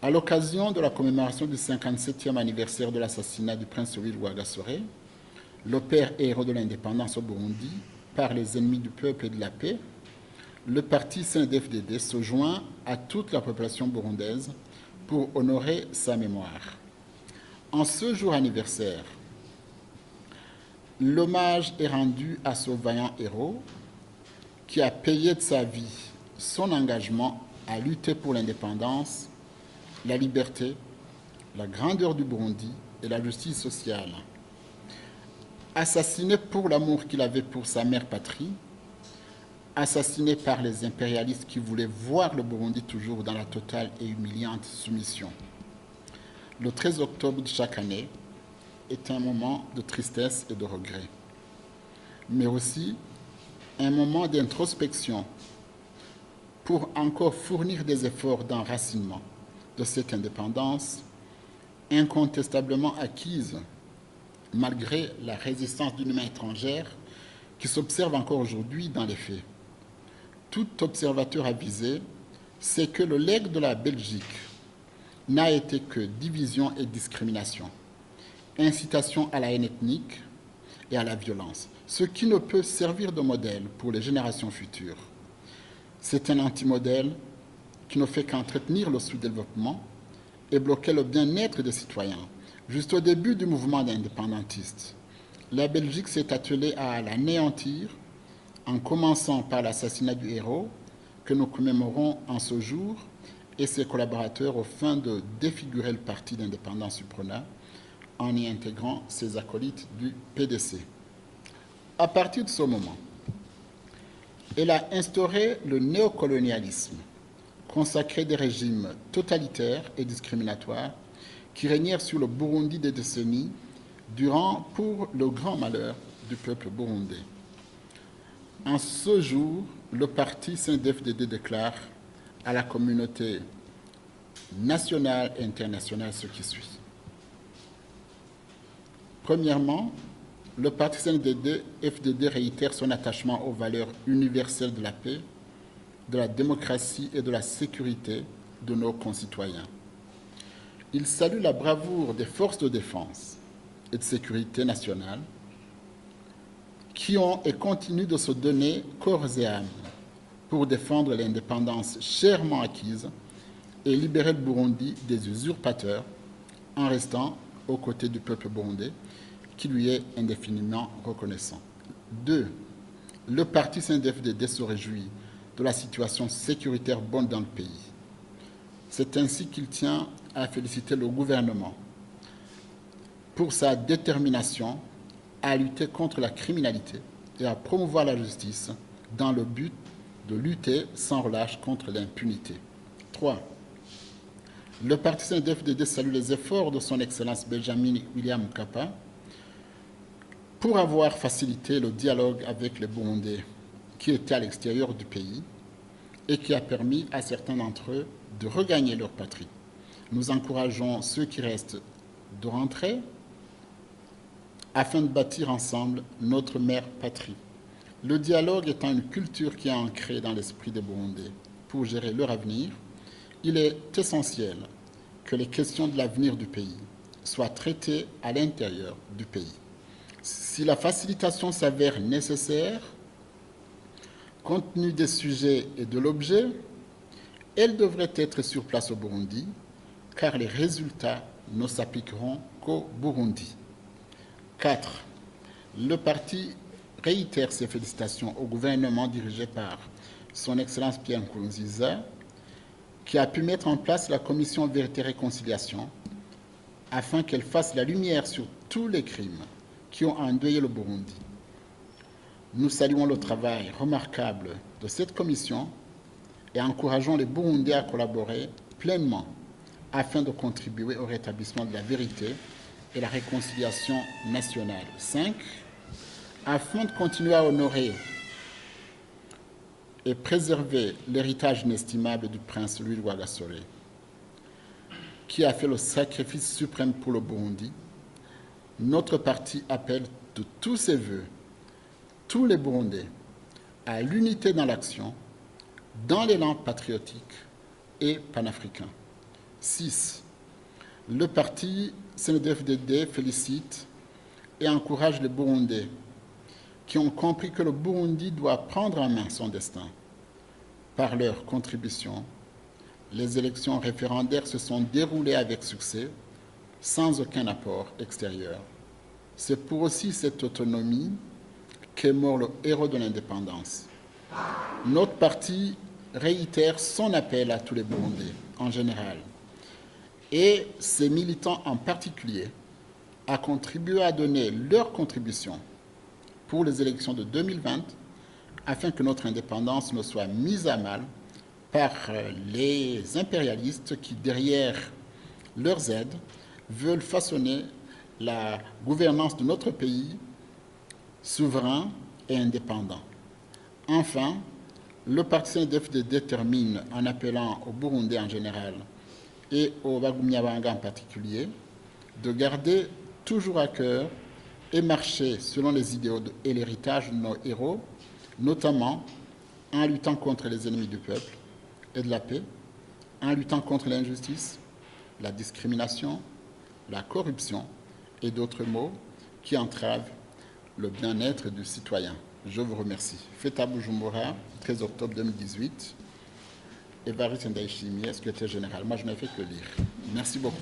À l'occasion de la commémoration du 57e anniversaire de l'assassinat du prince Louis Rwagasore, le père et héros de l'indépendance au Burundi, par les ennemis du peuple et de la paix, le parti CNDD-FDD se joint à toute la population burundaise pour honorer sa mémoire. En ce jour anniversaire, l'hommage est rendu à ce vaillant héros qui a payé de sa vie son engagement à lutter pour l'indépendance, la liberté, la grandeur du Burundi et la justice sociale. Assassiné pour l'amour qu'il avait pour sa mère patrie, assassiné par les impérialistes qui voulaient voir le Burundi toujours dans la totale et humiliante soumission. Le 13 octobre de chaque année est un moment de tristesse et de regret, mais aussi un moment d'introspection pour encore fournir des efforts d'enracinement de cette indépendance incontestablement acquise malgré la résistance d'une main étrangère qui s'observe encore aujourd'hui dans les faits. Tout observateur avisé sait que le legs de la Belgique n'a été que division et discrimination, incitation à la haine ethnique et à la violence, ce qui ne peut servir de modèle pour les générations futures. C'est un antimodèle qui ne fait qu'entretenir le sous-développement et bloquer le bien-être des citoyens. Juste au début du mouvement indépendantiste, la Belgique s'est attelée à l'anéantir en commençant par l'assassinat du héros que nous commémorons en ce jour et ses collaborateurs au fin de défigurer le parti d'indépendance UPRONA en y intégrant ses acolytes du PDC. À partir de ce moment, elle a instauré le néocolonialisme, consacré des régimes totalitaires et discriminatoires qui régnèrent sur le Burundi des décennies durant pour le grand malheur du peuple burundais. En ce jour, le parti CNDD-FDD déclare à la communauté nationale et internationale ce qui suit. Premièrement, le parti CNDD-FDD réitère son attachement aux valeurs universelles de la paix, de la démocratie et de la sécurité de nos concitoyens. Il salue la bravoure des forces de défense et de sécurité nationale qui ont et continuent de se donner corps et âme pour défendre l'indépendance chèrement acquise et libérer le Burundi des usurpateurs en restant aux côtés du peuple burundais qui lui est indéfiniment reconnaissant. 2. Le parti CNDD-FDD se réjouit de la situation sécuritaire bonne dans le pays. C'est ainsi qu'il tient à féliciter le gouvernement pour sa détermination à lutter contre la criminalité et à promouvoir la justice dans le but de lutter sans relâche contre l'impunité. 3. Le parti CNDD-FDD salue les efforts de son Excellence Benjamin William Mkapa pour avoir facilité le dialogue avec les Burundais qui étaient à l'extérieur du pays et qui a permis à certains d'entre eux de regagner leur patrie. Nous encourageons ceux qui restent de rentrer afin de bâtir ensemble notre mère patrie. Le dialogue étant une culture qui est ancrée dans l'esprit des Burundais pour gérer leur avenir, il est essentiel que les questions de l'avenir du pays soient traitées à l'intérieur du pays. Si la facilitation s'avère nécessaire, compte tenu des sujets et de l'objet, elle devrait être sur place au Burundi, car les résultats ne s'appliqueront qu'au Burundi. 4. Le parti réitère ses félicitations au gouvernement dirigé par son Excellence Pierre Nkurunziza, qui a pu mettre en place la commission Vérité et Réconciliation afin qu'elle fasse la lumière sur tous les crimes qui ont endeuillé le Burundi. Nous saluons le travail remarquable de cette commission et encourageons les Burundais à collaborer pleinement afin de contribuer au rétablissement de la vérité et la réconciliation nationale. 5. Afin de continuer à honorer et préserver l'héritage inestimable du prince Louis Rwagasore, qui a fait le sacrifice suprême pour le Burundi, notre parti appelle de tous ses voeux tous les Burundais à l'unité dans l'action, dans l'élan patriotique et panafricain. 6. Le parti CNDD-FDD félicite et encourage les Burundais qui ont compris que le Burundi doit prendre en main son destin. Par leur contribution, les élections référendaires se sont déroulées avec succès, sans aucun apport extérieur. C'est pour aussi cette autonomie qu'est mort le héros de l'indépendance. Notre parti réitère son appel à tous les Burundais en général et ses militants en particulier à contribuer à donner leur contribution pour les élections de 2020 afin que notre indépendance ne soit mise à mal par les impérialistes qui, derrière leurs aides, veulent façonner la gouvernance de notre pays souverain et indépendant. Enfin, le parti CNDD-FDD termine en appelant aux Burundais en général et aux Bagumyabanga en particulier de garder toujours à cœur et marcher selon les idéaux et l'héritage de nos héros, notamment en luttant contre les ennemis du peuple et de la paix, en luttant contre l'injustice, la discrimination, la corruption et d'autres maux qui entravent le bien-être du citoyen. Je vous remercie. Fête à Bujumbura, 13 octobre 2018. Évariste Ndayishimiye, secrétaire général. Moi, je n'ai fait que lire. Merci beaucoup.